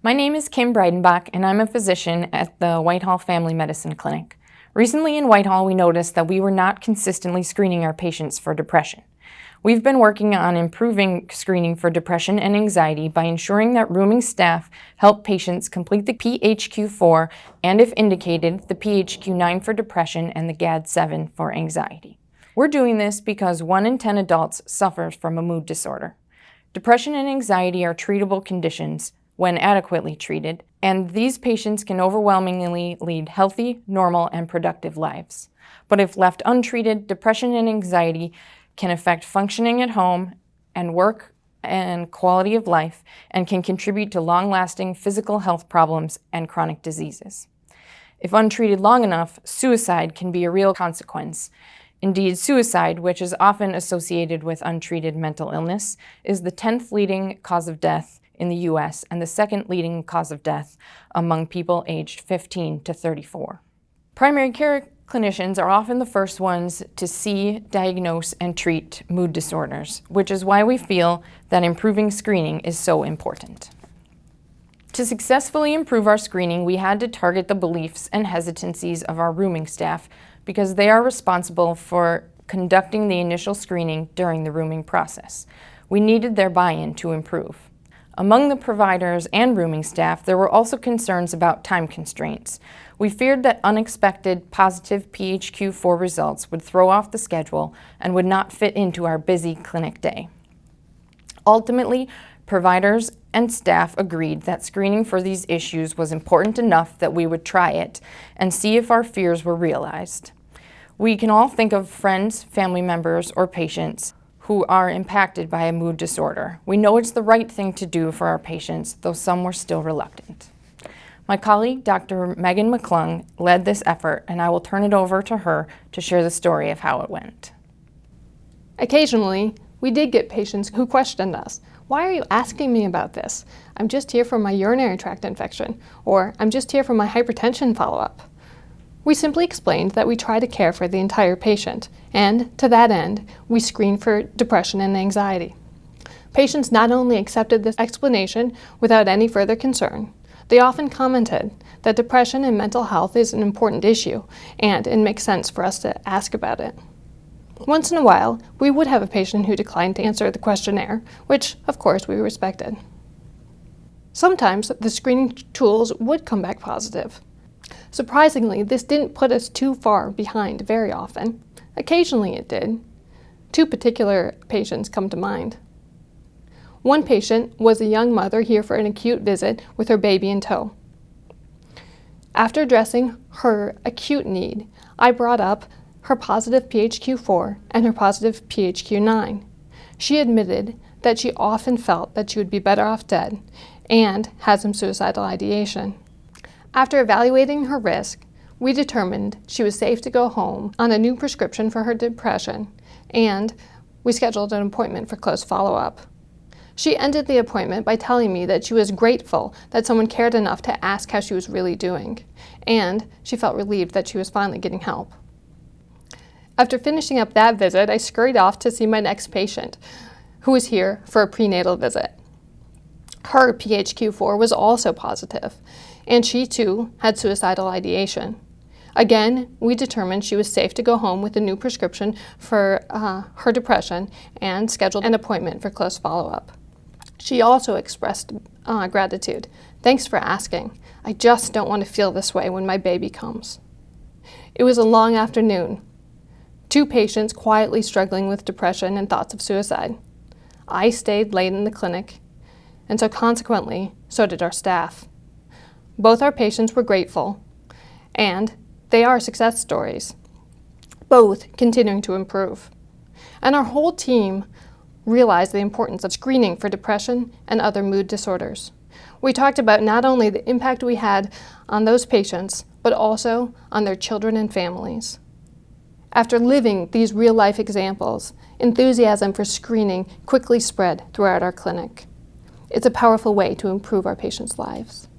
My name is Kim Breidenbach, and I'm a physician at the Whitehall Family Medicine Clinic. Recently in Whitehall, we noticed that we were not consistently screening our patients for depression. We've been working on improving screening for depression and anxiety by ensuring that rooming staff help patients complete the PHQ-4 and, if indicated, the PHQ-9 for depression and the GAD-7 for anxiety. We're doing this because 1 in 10 adults suffers from a mood disorder. Depression and anxiety are treatable conditions when adequately treated, and these patients can overwhelmingly lead healthy, normal, and productive lives. But if left untreated, depression and anxiety can affect functioning at home and work and quality of life, and can contribute to long-lasting physical health problems and chronic diseases. If untreated long enough, suicide can be a real consequence. Indeed, suicide, which is often associated with untreated mental illness, is the 10th leading cause of death in the U.S. and the 2nd leading cause of death among people aged 15 to 34. Primary care clinicians are often the first ones to see, diagnose, and treat mood disorders, which is why we feel that improving screening is so important. To successfully improve our screening, we had to target the beliefs and hesitancies of our rooming staff because they are responsible for conducting the initial screening during the rooming process. We needed their buy-in to improve. Among the providers and rooming staff, there were also concerns about time constraints. We feared that unexpected positive PHQ-4 results would throw off the schedule and would not fit into our busy clinic day. Ultimately, providers and staff agreed that screening for these issues was important enough that we would try it and see if our fears were realized. We can all think of friends, family members, or patients who are impacted by a mood disorder. We know it's the right thing to do for our patients, though some were still reluctant. My colleague, Dr. Megan McClung, led this effort, and I will turn it over to her to share the story of how it went. Occasionally, we did get patients who questioned us. Why are you asking me about this? I'm just here for my urinary tract infection, or I'm just here for my hypertension follow-up. We simply explained that we try to care for the entire patient, and to that end, we screen for depression and anxiety. Patients not only accepted this explanation without any further concern, they often commented that depression and mental health is an important issue, and it makes sense for us to ask about it. Once in a while, we would have a patient who declined to answer the questionnaire, which, of course, we respected. Sometimes the screening tools would come back positive. Surprisingly, this didn't put us too far behind very often. Occasionally it did. 2 particular patients come to mind. One patient was a young mother here for an acute visit with her baby in tow. After addressing her acute need, I brought up her positive PHQ-4 and her positive PHQ-9. She admitted that she often felt that she would be better off dead and had some suicidal ideation. After evaluating her risk, we determined she was safe to go home on a new prescription for her depression, and we scheduled an appointment for close follow-up. She ended the appointment by telling me that she was grateful that someone cared enough to ask how she was really doing, and she felt relieved that she was finally getting help. After finishing up that visit, I scurried off to see my next patient, who was here for a prenatal visit. Her PHQ-4 was also positive, and she too had suicidal ideation. Again, we determined she was safe to go home with a new prescription for her depression and scheduled an appointment for close follow-up. She also expressed gratitude. Thanks for asking. I just don't want to feel this way when my baby comes. It was a long afternoon. 2 patients quietly struggling with depression and thoughts of suicide. I stayed late in the clinic, and so consequently, so did our staff. Both our patients were grateful, and they are success stories, both continuing to improve. And our whole team realized the importance of screening for depression and other mood disorders. We talked about not only the impact we had on those patients, but also on their children and families. After living these real-life examples, enthusiasm for screening quickly spread throughout our clinic. It's a powerful way to improve our patients' lives.